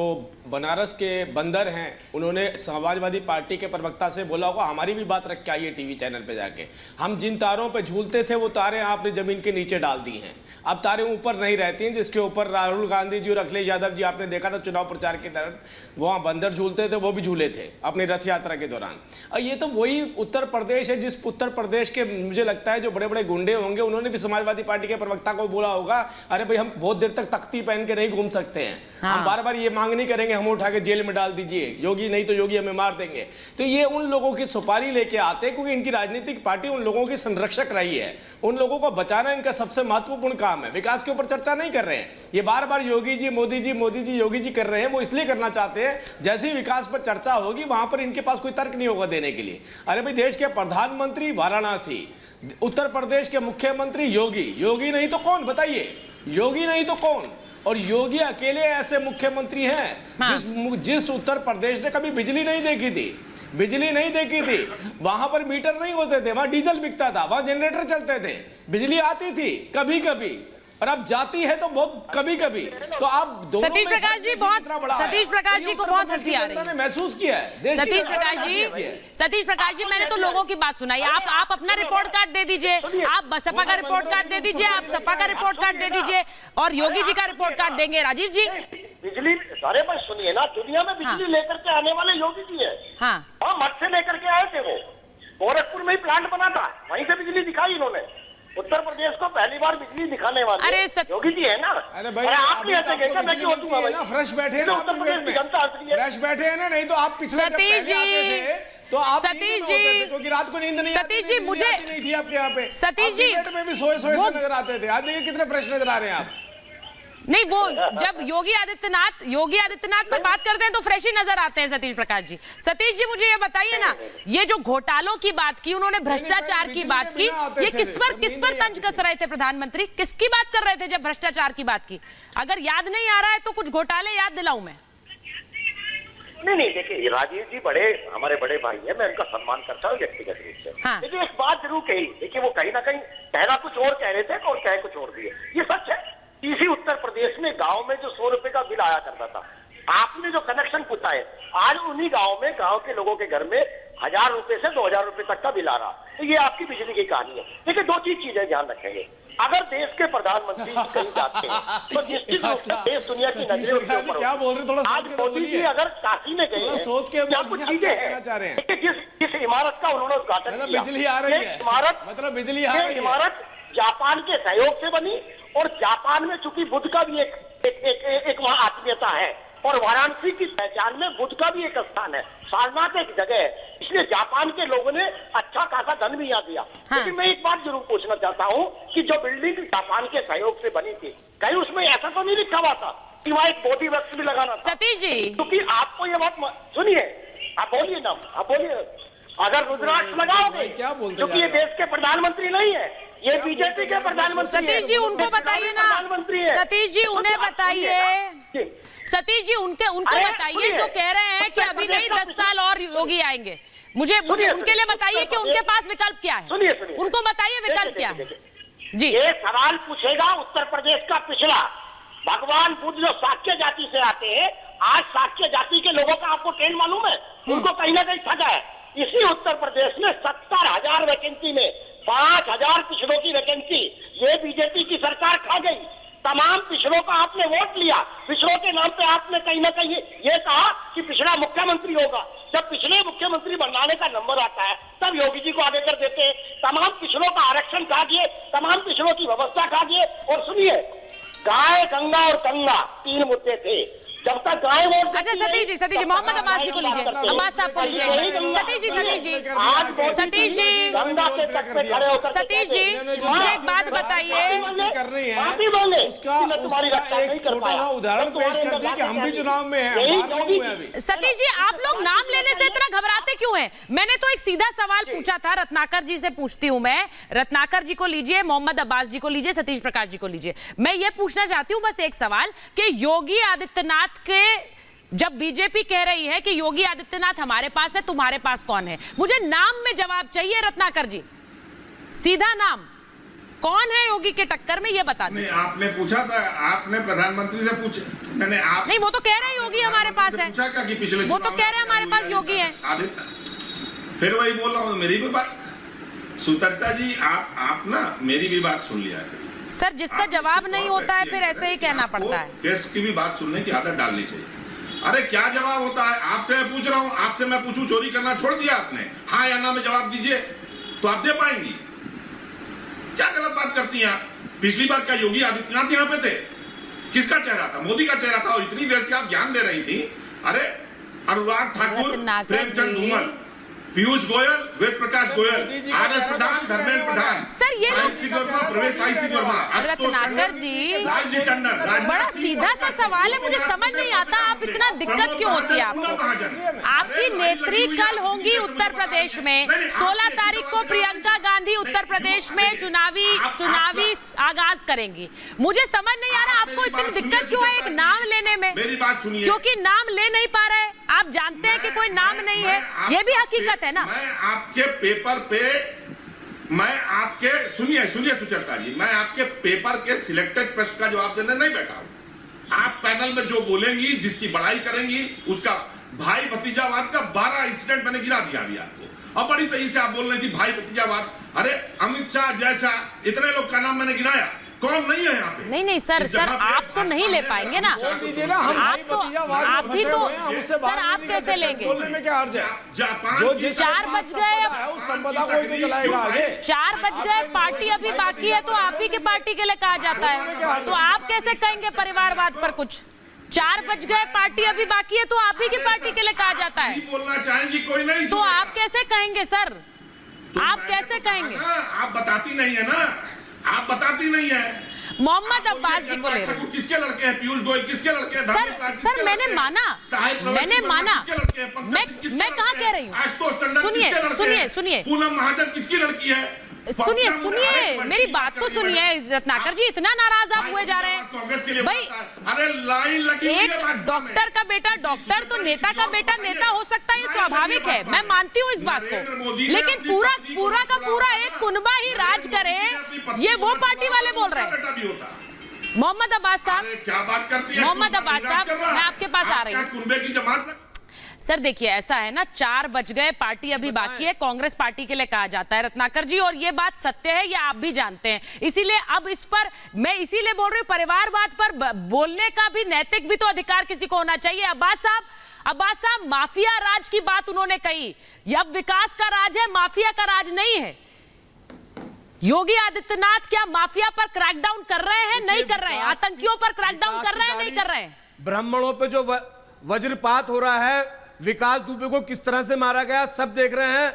बनारस के बंदर हैं उन्होंने समाजवादी पार्टी के प्रवक्ता से बोला होगा हमारी भी बात रख के आइए टीवी चैनल पे जाके, हम जिन तारों पे झूलते थे वो तारें आपने जमीन के नीचे डाल दी हैं, अब तारें ऊपर नहीं रहती हैं, जिसके ऊपर राहुल गांधी जी और अखिलेश यादव जी आपने देखा था चुनाव प्रचार के दौरान वहाँ बंदर झूलते थे, वो भी झूले थे अपनी रथ यात्रा के दौरान। और ये तो वही उत्तर प्रदेश है जिस उत्तर प्रदेश के मुझे लगता है जो बड़े बड़े गुंडे होंगे उन्होंने भी समाजवादी पार्टी के प्रवक्ता को बोला होगा अरे भाई हम बहुत देर तक तख्ती पहन के नहीं घूम सकते हैं, हम बार बार ये मांग नहीं करेंगे हम उठा के जेल में डाल दीजिए योगी, नहीं तो योगी हमें मार देंगे। तो ये उन लोगों की सुपारी लेके आते हैं क्योंकि इनकी राजनीतिक पार्टी उन लोगों की संरक्षक रही है, उन लोगों को बचाना इनका सबसे महत्वपूर्ण काम है। विकास के ऊपर चर्चा नहीं कर रहे हैं, ये बार बार योगी जी मोदी जी योगी जी कर रहे हैं, वो इसलिए करना चाहते हैं जैसे ही विकास पर चर्चा होगी वहां पर इनके पास कोई तर्क नहीं होगा देने के लिए। अरे भाई देश के प्रधानमंत्री वाराणसी, उत्तर प्रदेश के मुख्यमंत्री योगी नहीं तो कौन बताइए, योगी नहीं तो कौन, और योगी अकेले ऐसे मुख्यमंत्री हैं जिस उत्तर प्रदेश ने कभी बिजली नहीं देखी थी, वहां पर मीटर नहीं होते थे, वहां डीजल बिकता था, वहां जनरेटर चलते थे, बिजली आती थी कभी कभी और अब जाती है तो बहुत कभी कभी। तो आप दोनों सतीश प्रकाश जी को बहुत हंसी आ रही है, महसूस किया है सतीश प्रकाश जी मैंने तो लोगों की बात सुनाई, आप अपना रिपोर्ट कार्ड दे दीजिए, आप बसपा का रिपोर्ट कार्ड दे दीजिए, आप सपा का रिपोर्ट कार्ड दे दीजिए और योगी जी का रिपोर्ट कार्ड देंगे। राजीव जी बिजली, अरे भाई सुनिए ना, दुनिया में बिजली लेकर के आने वाले योगी जी है, मठ से लेकर के आए थे, वो गोरखपुर में ही प्लांट बना था, वहीं से बिजली दिखाई इन्होंने। उत्तर प्रदेश को पहली बार बिजली दिखाने वाले योगी जी है ना। अरे भाई आप नहीं ना फ्रेश बैठे हैं ना, उत्तर प्रदेश में जनता फ्रेश बैठे हैं ना, नहीं तो आप पिछले जब पहले आते थे तो आप सतीश जी क्योंकि रात को नींद नहीं आती थी, मुझे नहीं थी आपके यहाँ पे, सतीश जी में भी सोए से नजर आते थे, आज देखिए कितने फ्रेश नजर आ रहे हैं आप। नहीं, वो जब योगी आदित्यनाथ पर बात करते हैं तो फ्रेश ही नजर आते हैं सतीश प्रकाश जी। सतीश जी मुझे ये बताइए ना, ये जो घोटालों की बात की उन्होंने, भ्रष्टाचार की बात की, ये किस पर तंज कस रहे थे प्रधानमंत्री, किसकी बात कर रहे थे जब भ्रष्टाचार की बात की? अगर याद नहीं आ रहा है तो कुछ घोटाले याद दिलाऊं मैं। नहीं देखिए राजीव जी हमारे बड़े भाई है, मैं उनका सम्मान करता हूँ व्यक्तिगत रूप से, लेकिन एक बात जरूर कही, देखिए वो कहीं ना कहीं कहना कुछ और कह रहे थे और कहे कुछ और दिए, ये सच है। इसी उत्तर प्रदेश में गांव में जो 100 रुपए का बिल आया करता था, आपने जो कनेक्शन पूछा है, आज उन्हीं गांव में गांव के लोगों के घर में 1000 रुपए से 2000 रुपए तक का बिल आ रहा, तो ये आपकी बिजली की कहानी है। देखिए दो चीजें ध्यान रखेंगे, अगर देश के प्रधानमंत्री कहीं जाते हैं तो निश्चित रूप से देश दुनिया की नजरें क्या बोल रहे, थोड़ा आज मोदी जी अगर काशी में गए सोच के क्या कुछ चीजें हैं, जिस इमारत का उन्होंने उद्घाटन किया, बिजली आ रही है, इमारत मतलब बिजली आ रही है, इमारत जापान के सहयोग से बनी और जापान में चूंकि बुद्ध का भी एक वहां आत्मीयता है और वाराणसी की पहचान में बुद्ध का भी एक स्थान है, सारनाथ एक जगह है, इसलिए जापान के लोगों ने अच्छा खासा धन भी यहाँ दिया। लेकिन मैं एक बात जरूर पूछना चाहता हूँ कि जो बिल्डिंग जापान के सहयोग से बनी थी, कहीं उसमें ऐसा तो नहीं लिखा हुआ था कि वहाँ एक बोधि वृक्ष भी लगाना था? सतीश जी क्योंकि आपको ये बात सुनिए, आप बोलिए ना, आप बोलिए, अगर रुद्राक्ष लगाओगे क्या बोलते, क्योंकि ये देश के प्रधानमंत्री नहीं है, ये बीजेपी के प्रधानमंत्री। सतीश जी उनको बताइए ना, सतीश जी उन्हें बताइए, सतीश जी उनको बताइए जो कह रहे हैं कि अभी नहीं 10 साल और योगी आएंगे, मुझे उनके लिए बताइए कि उनके पास विकल्प क्या है, उनको बताइए विकल्प क्या है जी। ये सवाल पूछेगा उत्तर प्रदेश का पिछड़ा, भगवान बुद्ध जो शाक्य जाति से आते हैं, आज शाक्य जाति के लोगों का आपको ट्रेंड मालूम है, उनको कहीं ना कहीं ठगा है, इसी उत्तर प्रदेश में 70,000 वैकेंसी में 5,000 पिछड़ों की वैकेंसी ये बीजेपी की सरकार खा गई। तमाम पिछड़ों का आपने वोट लिया, पिछड़ों के नाम पे आपने कहीं ना कहीं ये कहा कि पिछड़ा मुख्यमंत्री होगा। जब पिछड़े मुख्यमंत्री बनाने का नंबर आता है तब योगी जी को आगे कर देते हैं। तमाम पिछड़ों का आरक्षण खा दिए, तमाम पिछड़ों की व्यवस्था खा दिए। और सुनिए, गाय गंगा और गंगा 3 मुद्दे थे। जब तक गाय वोट, अच्छा सतीश जी मोहम्मद अब्बास जी को लीजिए, अब्बास साहब को लीजिए। सतीश जी सतीश जी मुझे एक बात बताइए, उदाहरण पेश कर दी कि हम भी चुनाव में हैं। सतीश जी आप लोग नाम लेने से इतना घबराते क्यों हैं? मैंने तो एक सीधा सवाल पूछा था, रत्नाकर जी से पूछती हूँ मैं। रत्नाकर जी को लीजिए, मोहम्मद अब्बास जी को लीजिए, सतीश प्रकाश जी को लीजिए। मैं ये पूछना चाहती हूँ बस एक सवाल कि योगी आदित्यनाथ के जब बीजेपी कह रही है कि योगी आदित्यनाथ हमारे पास है, तुम्हारे पास कौन है? मुझे नाम में जवाब चाहिए रत्नाकर जी, सीधा नाम कौन है योगी के टक्कर में, ये बता दीजिए। आपने पूछा था, आपने प्रधानमंत्री से पूछा, मैंने आप नहीं, वो तो कह रहे हैं योगी हमारे पास है, वो तो कह रहे हैं हमारे पास योगी है। फिर वही बोल रहा हूँ, मेरी भी बात सुतरता जी, आप ना मेरी भी बात सुन लिया करिए। सर जिसका जवाब नहीं होता है फिर ऐसे ही कहना पड़ता है। केस की भी बात सुनने की आदत डालनी चाहिए। अरे क्या जवाब होता है? आपसे मैं पूछ रहा हूँ, आपसे मैं पूछूं चोरी करना छोड़ दिया आपने, हाँ या ना में जवाब दीजिए तो आप दे पाएंगी। क्या गलत बात करती हैं आप? पिछली बार क्या योगी आदित्यनाथ यहाँ पे थे? किसका चेहरा था? मोदी का चेहरा था। और इतनी देर से आप ज्ञान दे रही थी। अरे अनुराग ठाकुर, प्रेमचंद धूमल, पीयूष गोयल, वेद प्रकाश गोयल, आरएस प्रधान, धर्मेंद्र प्रधान, सर ये रत्नाकर जी बड़ा सीधा सा सवाल है, मुझे समझ नहीं आता आप इतना दिक्कत क्यों होती है आपको? आपकी नेत्री कल होंगी उत्तर प्रदेश में, 16 तारीख को प्रियंका गांधी उत्तर प्रदेश में चुनावी आगाज करेंगी। मुझे समझ नहीं आ रहा आपको इतनी दिक्कत क्यों है एक नाम लेने में? मेरी बात सुनिए, क्योंकि नाम ले नहीं पा रहे, आप जानते हैं कि कोई नाम नहीं है, ये भी हकीकत है ना। मैं आपके पेपर पे, मैं आपके सुनिए सुचेता जी, मैं आपके पेपर के सिलेक्टेड प्रश्न का जवाब देने नहीं बैठा हूं। आप पैनल में जो बोलेंगी, जिसकी बड़ाई करेंगी, उसका भाई भतीजावाद का 12 इंसिडेंट मैंने गिरा दिया अभी आपको। और बड़ी तेजी से आप बोल रही थी भाई भतीजावाद। अरे अमित शाह जैसा इतने लोग का नाम मैंने गिनाया, कौन नहीं है यहाँ पे? नहीं सर आप तो नहीं ले पाएंगे ना, आप भी तो सर आप कैसे लेंगे? जो 4 बज गए, उस संपदा को ही तो चलाएगा आगे। 4 बज गए, पार्टी अभी बाकी है तो आप ही की पार्टी के लिए कहा जाता है, तो आप कैसे कहेंगे परिवारवाद पर कुछ? 4 बज गए, पार्टी अभी बाकी है तो आप ही की पार्टी के लिए कहा जाता है, बोलना चाहेंगी कोई नहीं, तो आप कैसे कहेंगे सर? आप कैसे कहेंगे? आप बताती नहीं है ना, आप बताती नहीं है। मोहम्मद अब्बास जी को ले रहे हैं। किसके लड़के हैं? पीयूष गोयल किसके लड़के हैं? सर मैंने माना, मैं कहाँ कह रही हूँ? सुनिए पूनम महाजन किसकी लड़की है? सुनिए मेरी बात तो सुनिए रत्नाकर जी, इतना नाराज आप हुए जा रहे हैं भाई। अरे लाइन लगी, एक डॉक्टर का बेटा डॉक्टर तो नेता का बेटा नेता हो सकता है, ये स्वाभाविक है, मैं मानती हूँ इस बात को, लेकिन पूरा का पूरा एक कुनबा ही राज करे, ये वो पार्टी वाले बोल रहे हैं। मोहम्मद अब्बास साहब, क्या बात करती है? मोहम्मद अब्बास साहब मैं आपके पास आ रही हूँ। कुनबे की जमात सर देखिए ऐसा है ना, 4 बज गए, पार्टी अभी बाकी है, कांग्रेस पार्टी के लिए कहा जाता है रत्नाकर जी, और ये बात सत्य है, ये आप भी जानते हैं। इसीलिए अब इस पर मैं इसीलिए बोल रही हूँ, परिवारवाद पर बोलने का भी नैतिक भी तो अधिकार किसी को होना चाहिए। अब्बास साहब माफिया राज की बात उन्होंने कही, अब विकास का राज है, माफिया का राज नहीं है। योगी आदित्यनाथ क्या माफिया पर क्रैकडाउन कर रहे हैं? नहीं कर रहे हैं। आतंकियों पर क्रैकडाउन कर रहे हैं? नहीं कर रहे हैं। ब्राह्मणों पे जो वज्रपात हो रहा है, विकास दुबे को किस तरह से मारा गया, सब देख रहे हैं।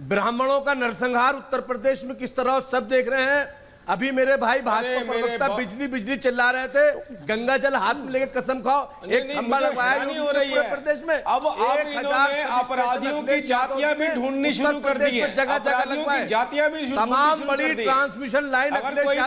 ब्राह्मणों का नरसंहार उत्तर प्रदेश में किस तरह, सब देख रहे हैं। अभी मेरे भाई भाजपा प्रवक्ता बिजली चिल्ला रहे थे, गंगा जल हाथ में लेके कसम खाओ, एक खंभा लगवाया हो रही है प्रदेश में। अब इन्होंने अपराधियों की जातियां भी ढूंढनी शुरू कर दी है, जगह लगवाई, जातियां भी तमाम बड़ी ट्रांसमिशन लाइन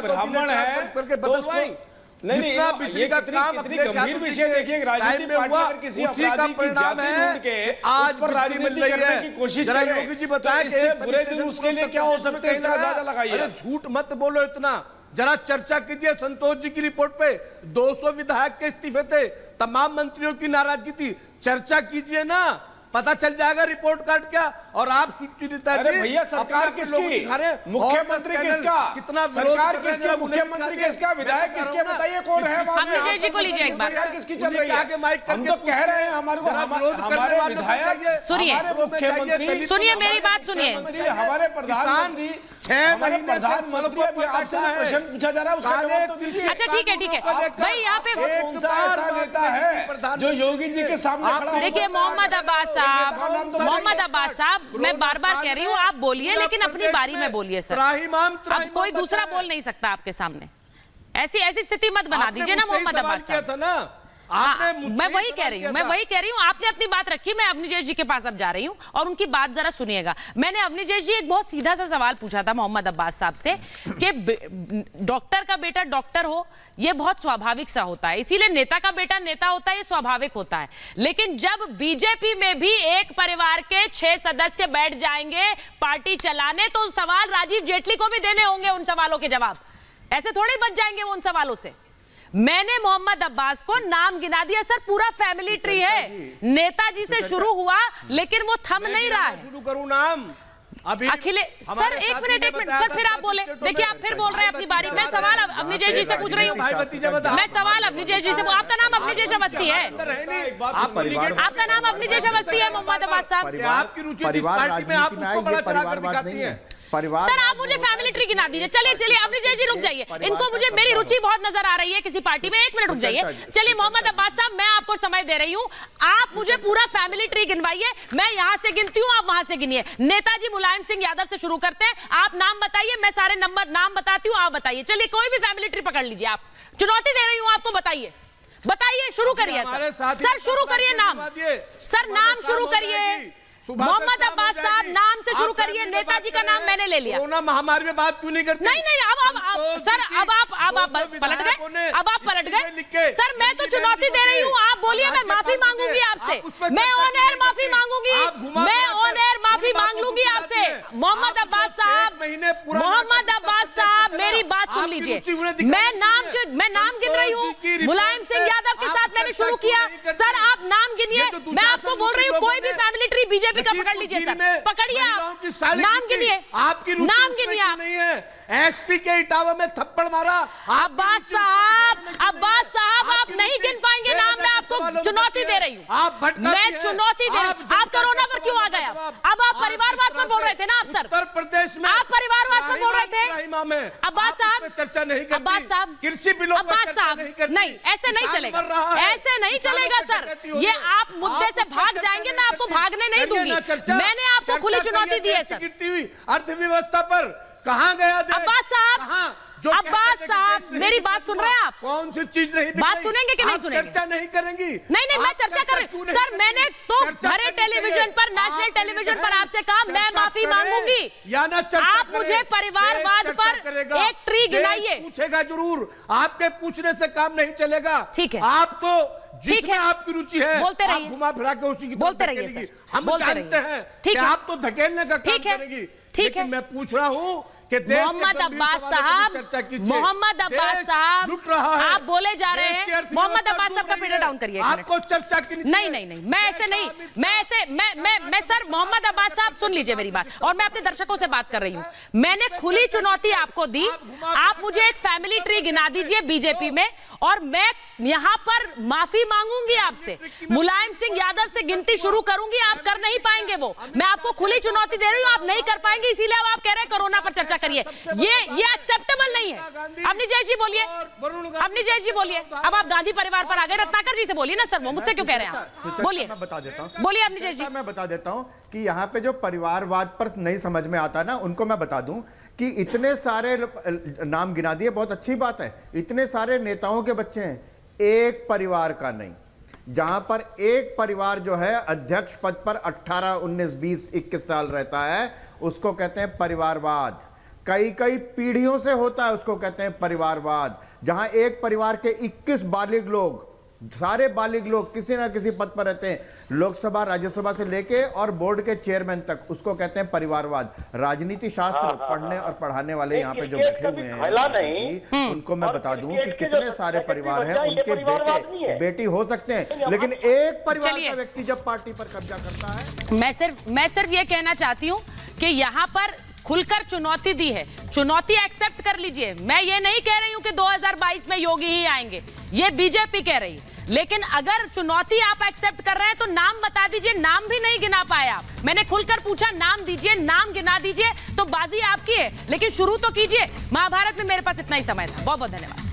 ब्राह्मण है बदलवाई। नहीं बिजली का काम, कितनी गंभीर विषय देखिए, राजनीतिक पार्टी अगर किसी अपराधी की जाति ढूंढ के आज पर राजनीति करने की कोशिश करे, योगी जी बताया कि इससे बुरे दिन उसके लिए क्या हो सकते हैं, इसका अंदाजा लगाइए। अरे झूठ मत बोलो इतना, जरा चर्चा कीजिए। संतोष जी की रिपोर्ट पे 200 विधायक के इस्तीफे थे, तमाम मंत्रियों की नाराजगी थी, चर्चा कीजिए ना। पता चल जाएगा रिपोर्ट कार्ड क्या। और आप सुनीता जी, अरे भैया सरकार किसकी, मुख्यमंत्री किसका, कितना सरकार किसकी, मुख्यमंत्री किसका, विधायक किसके, बताइए कौन है वहां पे? अग्नि जी को लीजिए एक बार। सरकार किसकी चल रही है? हम तो कह रहे हैं हमारे विधायक, सुनिए सुनिए मेरी बात सुनिए। हमारे प्रधानमंत्री 6 महीने प्रधानमंत्री आपसे प्रश्न पूछा जा रहा है, उसका जवाब तो दीजिए। अच्छा ठीक है भाई, यहाँ पे कौन सा ऐसा नेता है जो योगी जी के सामने खड़ा हो? देखिए मोहम्मद अब्बास साहब, मैं बार बार कह रही हूँ आप बोलिए, लेकिन अपनी बारी में बोलिए सर। अब कोई दूसरा बोल नहीं सकता आपके सामने। ऐसी स्थिति मत बना दीजिए ना मोहम्मद अब्बास साहब। मैं वही कह रही हूँ आपने अपनी बात रखी। मैं अवनीश जी के पास अब जा रही हूँ और उनकी बात जरा सुनिएगा। मैंने अवनीश जी एक बहुत सीधा सा सवाल पूछा था मोहम्मद अब्बास साहब से कि डॉक्टर का बेटा डॉक्टर हो, ये बहुत स्वाभाविक सा होता है, इसीलिए नेता का बेटा नेता होता है, ये स्वाभाविक होता है। लेकिन जब बीजेपी में भी एक परिवार के 6 सदस्य बैठ जाएंगे पार्टी चलाने, तो सवाल राजीव जेटली को भी देने होंगे उन सवालों के जवाब। ऐसे थोड़े बच जाएंगे वो उन सवालों से। मैंने मोहम्मद अब्बास को नाम गिना दिया सर, पूरा फैमिली ट्री है, नेताजी से शुरू हुआ लेकिन वो थम नहीं रहा है। शुरू करूं नाम अखिलेश सर, एक मिनट सर, फिर आप बोले। देखिए आप फिर बोल रहे हैं अपनी बारी। मैं सवाल अवनीश जी से पूछ रही हूँ, मैं सवाल अवनीश जी से। आपका नाम अवनीश अवस्थी है, आपका नाम अवनीश अवस्थी है मोहम्मद अब्बास साहब। आपकी रुचि जिस पार्टी में आप उसको बड़ा चढ़ाकर दिखाती हैं। सर आप मुझे फैमिली ट्री गिना दीजिए। चलिए अवनीश जी रुक जाइए, इनको मुझे मेरी रुचि बहुत नजर आ रही है किसी पार्टी में। 1 मिनट रुक जाइए। चलिए मोहम्मद अब्बास साहब, मैं आपको समय दे रही हूँ, आप मुझे पूरा फैमिली ट्री गिनवाइए। मैं यहाँ से गिनती हूँ, आप वहां से गिनिए। नेताजी मुलायम सिंह यादव से शुरू करते हैं, आप नाम बताइए, मैं सारे नाम बताती हूँ, आप बताइए। चलिए कोई भी फैमिली ट्री पकड़ लीजिए, आप चुनौती दे रही हूँ आपको, बताइए शुरू करिए सर, शुरू करिए नाम, सर नाम शुरू करिए। मोहम्मद अब्बास साहब नाम से शुरू करिए। नेताजी का नाम मैंने ले लिया। कोरोना महामारी में बात क्यों नहीं करते? नहीं अब सर अब आप पलट गए, अब आप पलट गए सर। मैं तो चुनौती दे रही हूँ, आप बोलिए, मैं माफी मांगूंगी आपसे, मैं ऑन एयर माफी मांगूंगी, मैं ऑन एयर माफी मांग लूंगी आपसे। मोहम्मद अब्बास साहब मेरी बात सुन लीजिए, मैं नाम गिन रही हूँ। मुलायम सिंह यादव के साथ मैंने शुरू किया, सर आप नाम गिनिए। मैं आपको बोल रही हूँ कोई भी फैमिली ट्री बीजेपी का पकड़ लीजिए सर, पकड़िए आप, नाम गिनिए, आपकी नाम गिनिए आप। नहीं है एसपी के इटावा में थप्पड़ मारा। अब्बास साहब आप नहीं गिन पाएंगे नाम, मैं आपको चुनौती दे रही हूँ, मैं चुनौती दे रही हूँ। आप कोरोना पर क्यों आ गए? अब आप परिवारवाद पर बोल रहे थे ना आप सर, उत्तर प्रदेश में आप परिवारवाद पर बोल रहे थे। अब्बास साहब, चर्चा नहीं करते, अब्बास साहब, कृषि बिलों पर अब्बास साहब नहीं, ऐसे नहीं चलेगा, ऐसे नहीं चलेगा सर। ये आप मुद्दे से भाग जाएंगे, मैं आपको भागने नहीं दूंगी। मैंने आपको खुली चुनौती दी है सर। अर्थव्यवस्था पर कहाँ गया अब्बास साहब मेरी बात सुन रहे हैं आप? कौन सी चीज नहीं बात सुनेंगे कि नहीं सुनेंगे? चर्चा नहीं करेंगी? नहीं मैं चर्चा कर रही हूँ सर। मैंने तो भरे टेलीविजन पर, नेशनल टेलीविजन पर आपसे कहा मैं माफी मांगूंगी। आप मुझे परिवारवाद पर एक ट्री गिनाइए। पूछेगा जरूर, आपके पूछने से काम नहीं चलेगा। ठीक है, आप तो जिसमें आपकी रुचि है बोलते रहिए, घुमा फिरा के उसी की बोलते रहिए सर, हम जानते हैं कि आप तो धकेलने का काम करेगी। ठीक है, मैं पूछ रहा हूँ कि मोहम्मद अब्बास साहब, लुट रहा है, आप बोले जा रहे हैं। मोहम्मद अब्बास साहब का फेडर डाउन करिए। आपको चर्चा की नहीं मैं ऐसे नहीं, मैं सर मोहम्मद अब्बास साहब सुन लीजिए मेरी बात, और मैं अपने दर्शकों से बात कर रही हूँ। मैंने खुली चुनौती आपको दी, आप मुझे एक फैमिली ट्री गिना दीजिए बीजेपी में, और मैं यहाँ पर माफी मांगूंगी आपसे। मुलायम सिंह यादव से गिनती शुरू करूंगी, आप कर नहीं पाएंगे वो। मैं आपको खुली चुनौती दे रही हूँ, आप नहीं कर पाएंगे, इसीलिए अब आप कह रहे हैं कोरोना पर चर्चा करिए। ये एक्सेप्टेबल नहीं है। अवनीश जी बोलिए, अवनीश जी बोलिए। अब आप गांधी परिवार पर आ गए, रत्नाकर जी से बोलिए ना सर, वो मुझसे क्यों कह रहे हैं आप? बोलिए, मैं बता देता हूँ। बोलिए अवनीश जी। मैं बता देता हूँ कि यहाँ पे जो परिवारवाद पर नहीं समझ में आता ना, उनको मैं बता दूं कि इतने सारे नाम गिना दिए, बहुत अच्छी बात है, इतने सारे नेताओं के बच्चे हैं, एक परिवार का नहीं। जहां पर एक परिवार जो है अध्यक्ष पद पर 18, 19, 20, 21 साल रहता है, उसको कहते हैं परिवारवाद। कई पीढ़ियों से होता है, उसको कहते हैं परिवारवाद। जहां एक परिवार के 21 बालिग लोग सारे बालिग लोग किसी ना किसी पद पर रहते हैं, लोकसभा राज्यसभा से लेके और बोर्ड के चेयरमैन तक, उसको कहते हैं परिवारवाद। राजनीति शास्त्र पढ़ने और पढ़ाने वाले यहाँ पे जो बैठे हुए हैं उनको मैं बता दूं कि कितने सारे परिवार हैं, उनके बेटे बेटी हो सकते हैं, लेकिन एक परिवार का व्यक्ति जब पार्टी पर कब्जा करता है। मैं सिर्फ ये कहना चाहती हूँ कि यहाँ पर खुलकर चुनौती दी है, चुनौती एक्सेप्ट कर लीजिए। मैं ये नहीं कह रही हूं कि 2022 में योगी ही आएंगे, ये बीजेपी कह रही है, लेकिन अगर चुनौती आप एक्सेप्ट कर रहे हैं तो नाम बता दीजिए। नाम भी नहीं गिना पाए आप, मैंने खुलकर पूछा नाम दीजिए, नाम गिना दीजिए, तो बाजी आपकी है, लेकिन शुरू तो कीजिए। महाभारत में मेरे पास इतना ही समय था। बहुत बहुत धन्यवाद।